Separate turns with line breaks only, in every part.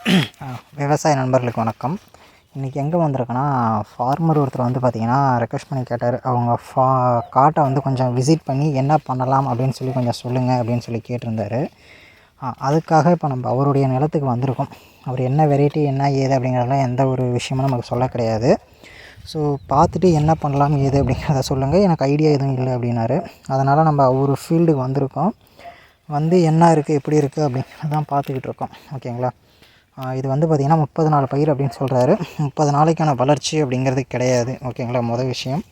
விவசாய நண்பர்களுக்கு வணக்கம். இன்றைக்கி எங்கே வந்திருக்கேன்னா, ஃபார்மர் ஒருத்தர் வந்து பார்த்திங்கன்னா ரெக்வெஸ்ட் பண்ணி கேட்டார். அவங்க காட்டை வந்து கொஞ்சம் விசிட் பண்ணி என்ன பண்ணலாம் அப்படின்னு சொல்லி கொஞ்சம் சொல்லுங்கள் அப்படின்னு சொல்லி கேட்டிருந்தாரு. அதுக்காக இப்போ நம்ம அவருடைய நிலத்துக்கு வந்திருக்கோம். அவர் என்ன வெரைட்டி என்ன ஏது அப்படிங்கிறதெல்லாம் எந்த ஒரு விஷயமும் நமக்கு சொல்ல கிடையாது. ஸோ பார்த்துட்டு என்ன பண்ணலாம் ஏது அப்படிங்கிறத சொல்லுங்கள், எனக்கு ஐடியா எதுவும் இல்லை அப்படின்னாரு. அதனால் நம்ம ஒரு ஃபீல்டுக்கு வந்திருக்கோம். வந்து என்ன இருக்குது எப்படி இருக்குது அப்படிங்கிறதான் பார்த்துக்கிட்டு இருக்கோம். ஓகேங்களா. இது வந்து பார்த்திங்கன்னா 30 நாள் பயிர் அப்படின்னு சொல்கிறாரு. 30 நாளைக்கான வளர்ச்சி அப்படிங்கிறது கிடையாது. ஓகேங்களா. மொதல் விஷயம்.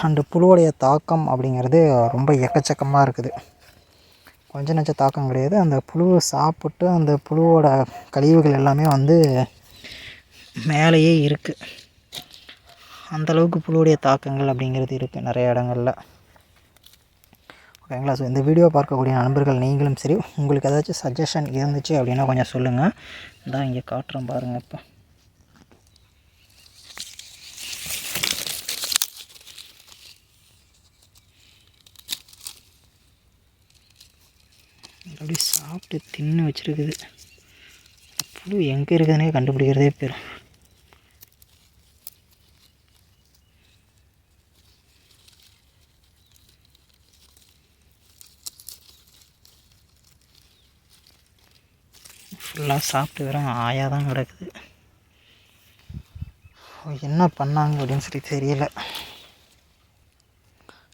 அண்டு புழுவோடைய தாக்கம் அப்படிங்கிறது ரொம்ப எக்கச்சக்கமாக இருக்குது. கொஞ்சம் நெஞ்ச தாக்கம் கிடையாது. அந்த புழுவை சாப்பிட்டு அந்த புழுவோட கழிவுகள் எல்லாமே வந்து மேலேயே இருக்குது. அந்தளவுக்கு புழுவுடைய தாக்கங்கள் அப்படிங்கிறது இருக்குது நிறைய இடங்களில். ஓகேங்களா. ஸோ இந்த வீடியோ பார்க்கக்கூடிய நண்பர்கள் நீங்களும் சரி, உங்களுக்கு ஏதாச்சும் சஜஷன் இருந்துச்சு அப்படின்னா கொஞ்சம் சொல்லுங்கள். இதான் இங்கே காட்டுறோம் பாருங்கள். இப்போ அப்படி சாப்பிட்டு தின்னு வச்சுருக்குது. புழு எங்கே இருக்குதுன்னே கண்டுபிடிக்கிறதே போயிடும். ஃபுல்லாக சாப்பிட்டு வெறும் ஆயாக தான் கிடக்குது. என்ன பண்ணாங்க அப்படின்னு சொல்லி தெரியல.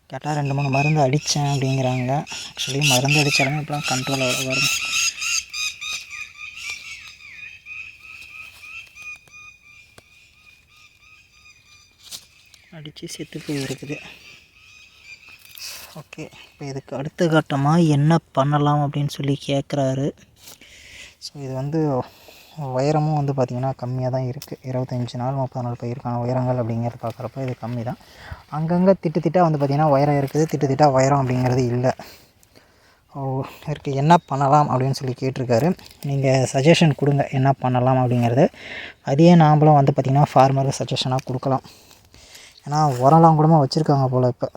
கேட்டால் 2-3 மருந்து அடித்தேன் அப்படிங்கிறாங்க. ஆக்சுவலி மருந்து அடித்தாலுமே இப்போலாம் கண்ட்ரோல் அவ்வளோ வரும். அடித்து செத்து போய் இருக்குது. ஓகே, இப்போ இதுக்கு அடுத்த கட்டமாக என்ன பண்ணலாம் அப்படின்னு சொல்லி கேட்குறாரு. ஸோ இது வந்து உயரமும் வந்து பார்த்திங்கன்னா கம்மியாக தான் இருக்குது. 25 நாள் 30 நாள் பயிருக்கான உயரங்கள் அப்படிங்கிறது பார்க்குறப்ப இது கம்மி தான். அங்கங்கே திட்டாக வந்து பார்த்திங்கன்னா உயரம் இருக்குது, திட்டாக உயரம் அப்படிங்கிறது இல்லை. இருக்குது. என்ன பண்ணலாம் அப்படின்னு சொல்லி கேட்டிருக்காரு. நீங்கள் சஜஷன் கொடுங்க என்ன பண்ணலாம் அப்படிங்கிறது. அதையே நாம்ளும் வந்து பார்த்திங்கன்னா ஃபார்மருக்கு சஜஷனாக கொடுக்கலாம். ஏன்னா உரம்லாம் கூடமா வச்சுருக்காங்க போல். இப்போ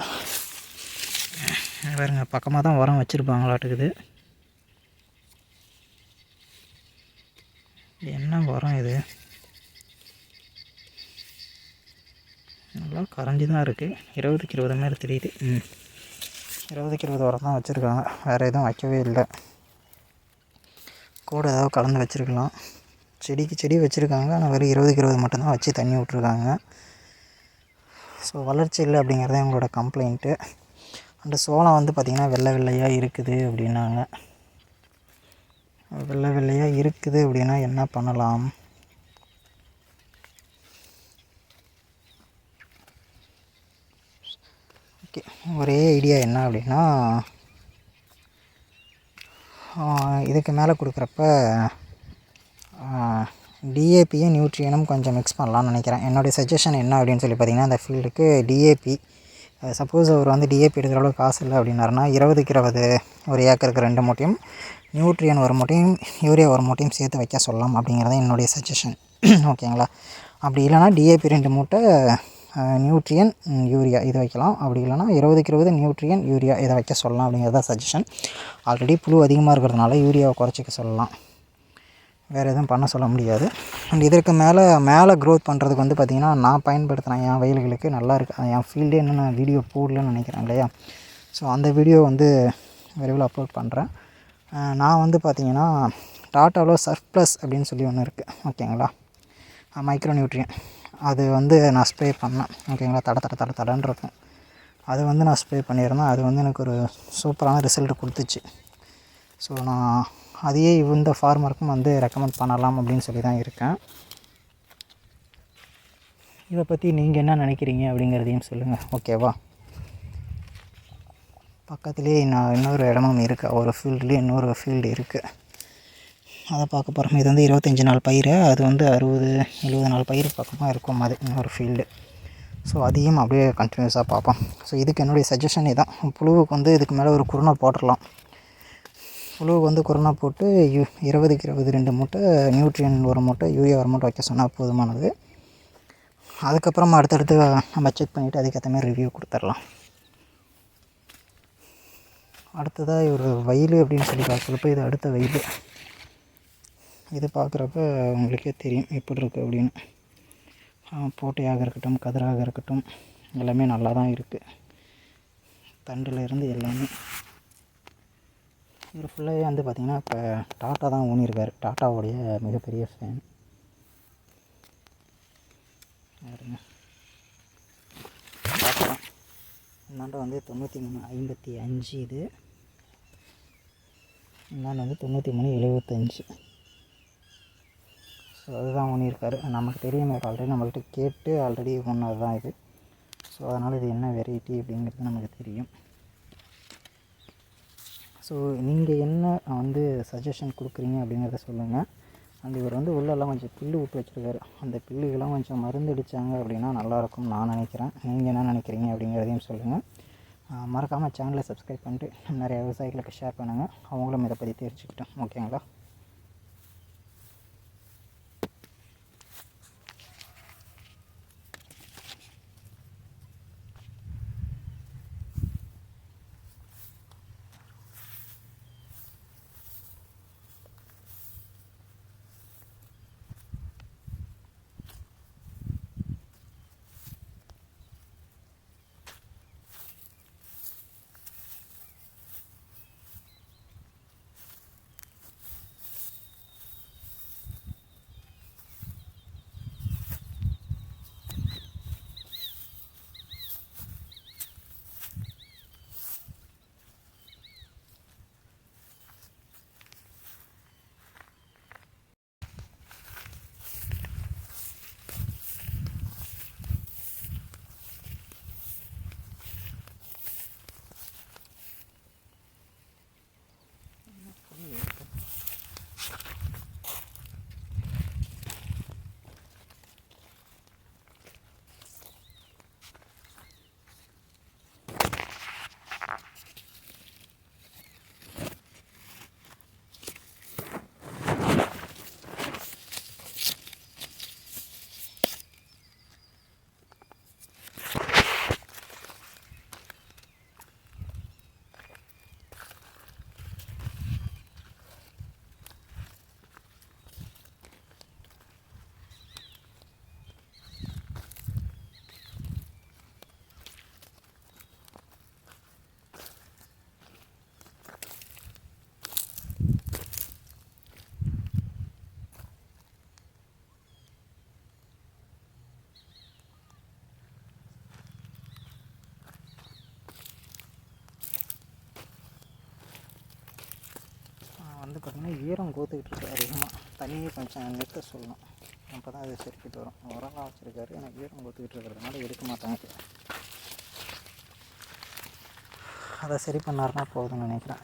பாருங்க, பக்கமாக தான் உரம் வச்சுருப்பாங்களாட்டுக்குது. என்ன உரம் இது? நல்லா கரைஞ்சி தான் இருக்குது. 20க்கு 20 மாரி தெரியுது. 20க்கு 20 உரம் தான் வச்சுருக்காங்க, வேறு எதுவும் வைக்கவே இல்லை. கூட ஏதாவது கலந்து வச்சுருக்கலாம். செடிக்கு செடி வச்சுருக்காங்க, ஆனால் வெறும் 20க்கு 20 மட்டும்தான் வச்சு தண்ணி விட்ருக்காங்க. ஸோ வளர்ச்சி இல்லை அப்படிங்கிறது எங்களோட கம்ப்ளைண்ட்டு. அந்த சோளம் வந்து பார்த்திங்கன்னா வெள்ளை வெள்ளையாக இருக்குது அப்படின்னாங்க. வெள்ளை வெள்ளையாக இருக்குது அப்படின்னா என்ன பண்ணலாம்? ஓகே, ஒரே ஐடியா என்ன அப்படின்னா, இதுக்கு மேலே கொடுக்குறப்ப டிஏபியும் நியூட்ரியனும் கொஞ்சம் மிக்ஸ் பண்ணலான்னு நினைக்கிறேன். என்னுடைய சஜஷன் என்ன அப்படின்னு சொல்லி பார்த்திங்கன்னா, அந்த ஃபீல்டுக்கு டிஏபி, சப்போஸ் அவர் வந்து டிஏபி எடுக்கிற அளவுக்கு காசு இல்லை அப்படின்னாருன்னா 20க்கு 20 ஒரு ஏக்கருக்கு 2 மூட்டையும், நியூட்ரியன் ஒரு மூட்டையும், யூரியா ஒரு மூட்டையும் சேர்த்து வைக்க சொல்லலாம் அப்படிங்கிறது என்னுடைய சஜஷன். ஓகேங்களா. அப்படி இல்லைனா டிஏபி 2 மூட்டை, நியூட்ரியன் யூரியா இது வைக்கலாம். அப்படி இல்லைனா 20க்கு 20 நியூட்ரியன் யூரியா இதை வைக்க சொல்லலாம் அப்படிங்கிறத சஜஷன். ஆல்ரெடி புழு அதிகமாக இருக்கிறதுனால யூரியாவை குறைச்சிக்க சொல்லலாம், வேறு எதுவும் பண்ண சொல்ல முடியாது. அண்ட் இதற்கு மேலே க்ரோத் பண்ணுறதுக்கு வந்து பார்த்திங்கன்னா நான் பயன்படுத்தினேன் என் வயல்களுக்கு நல்லா இருக்குது. என் ஃபீல்டே இன்னும் நான் வீடியோ போடலன்னு நினைக்கிறேன் இல்லையா. ஸோ அந்த வீடியோ வந்து விரைவில் அப்லோட் பண்ணுறேன். நான் வந்து பார்த்திங்கன்னா டாட்டாவில் சர்ப்ளஸ் அப்படின்னு சொல்லி ஒன்று இருக்குது. ஓகேங்களா. மைக்ரோ நியூட்ரியன் அது வந்து நான் ஸ்ப்ரே பண்ணேன். ஓகேங்களா. தடன்னு இருக்கும். அது வந்து நான் ஸ்ப்ரே பண்ணியிருந்தேன். அது வந்து எனக்கு ஒரு சூப்பரான ரிசல்ட் கொடுத்துச்சு. ஸோ நான் அதையே இந்த ஃபார்மருக்கும் வந்து ரெக்கமெண்ட் பண்ணலாம் அப்படின்னு சொல்லி தான் இருக்கேன். இதை பற்றி நீங்கள் என்ன நினைக்கிறீங்க அப்படிங்கிறதையும் சொல்லுங்கள். ஓகேவா. பக்கத்துலேயே நான் இன்னொரு இடமும் இருக்குது, ஒரு ஃபீல்டுலேயே இன்னொரு ஃபீல்டு இருக்குது, அதை பார்க்க போகிறோம். இது வந்து 25 நாள் பயிர், அது வந்து 60-70 நாள் பயிர் பக்கமாக இருக்கும் அது இன்னொரு ஃபீல்டு. ஸோ அதையும் அப்படியே கண்டினியூஸாக பார்ப்போம். ஸோ இதுக்கு என்னுடைய சஜஷன் இதான். புழுவுக்கு வந்து இதுக்கு மேலே ஒரு குருணை போட்டுடலாம். புழுவுக்கு வந்து குருணை போட்டு 20க்கு 20 2 மூட்டை, நியூட்ரியன் ஒரு மூட்டை, யூரியா ஒரு மூட்டை வைக்க சொன்னால் போதுமானது. அதுக்கப்புறமா அடுத்தடுத்து நம்ம செக் பண்ணிவிட்டு அதுக்கேற்ற மாதிரி ரிவ்யூ கொடுத்துடலாம். அடுத்ததாக ஒரு வயல் அப்படின்னு சொல்லி பார்க்குறப்ப இது அடுத்த வயல். இது பார்க்குறப்ப உங்களுக்கே தெரியும் எப்படி இருக்குது அப்படின்னு. போட்டையாக இருக்கட்டும், கதிராக இருக்கட்டும், எல்லாமே நல்லா தான் இருக்குது. தண்டில் இருந்து எல்லாமே. இவர் ஃபுல்லாகவே வந்து பார்த்திங்கன்னா இப்போ டாட்டா தான் ஊனியிருக்காரு. டாட்டாவுடைய மிகப்பெரிய ஃபேன். டாட்டா தான். இந்தாண்ட வந்து 9355 இது. இந்தாண்ட வந்து 9375. ஸோ அதுதான் ஊனியிருக்காரு. நமக்கு தெரியும், ஆல்ரெடி நம்மள்கிட்ட கேட்டு ஆல்ரெடி ஒன்றது தான் இது. ஸோ அதனால் இது என்ன வெரைட்டி அப்படிங்கிறது நமக்கு தெரியும். ஸோ நீங்கள் என்ன வந்து சஜஷன் கொடுக்குறீங்க அப்படிங்கிறத சொல்லுங்கள். இவர் வந்து உள்ளெல்லாம் கொஞ்சம் புல்லு விட்டு வச்சுருக்காரு. அந்த புல்லுக்கெல்லாம் கொஞ்சம் மருந்து அடித்தாங்க அப்படின்னா நல்லாயிருக்கும்னு நான் நினைக்கிறேன். நீங்கள் என்ன நினைக்கிறீங்க அப்படிங்கிறதையும் சொல்லுங்கள். மறக்காமல் சேனலை சப்ஸ்கிரைப் பண்ணிட்டு நிறைய விவசாயிகளுக்கு ஷேர் பண்ணுங்கள். அவங்களும் இதை பற்றி தெரிஞ்சுக்கிட்டோம். ஓகேங்களா? வந்து பார்த்திங்கன்னா ஈரம் கோத்துக்கிட்டு இருக்கு அதிகமாக. தண்ணியை கொஞ்சம் நிறுத்த சொல்லணும், அப்போ தான் அது சரிக்கிட்டு வரும். உரமாக வச்சுருக்காரு, எனக்கு ஈரம் கோத்துக்கிட்டு இருக்கிறதுனால எடுக்க மாட்டாங்க. அதை சரி பண்ணாருன்னா போகுதுன்னு நினைக்கிறேன்.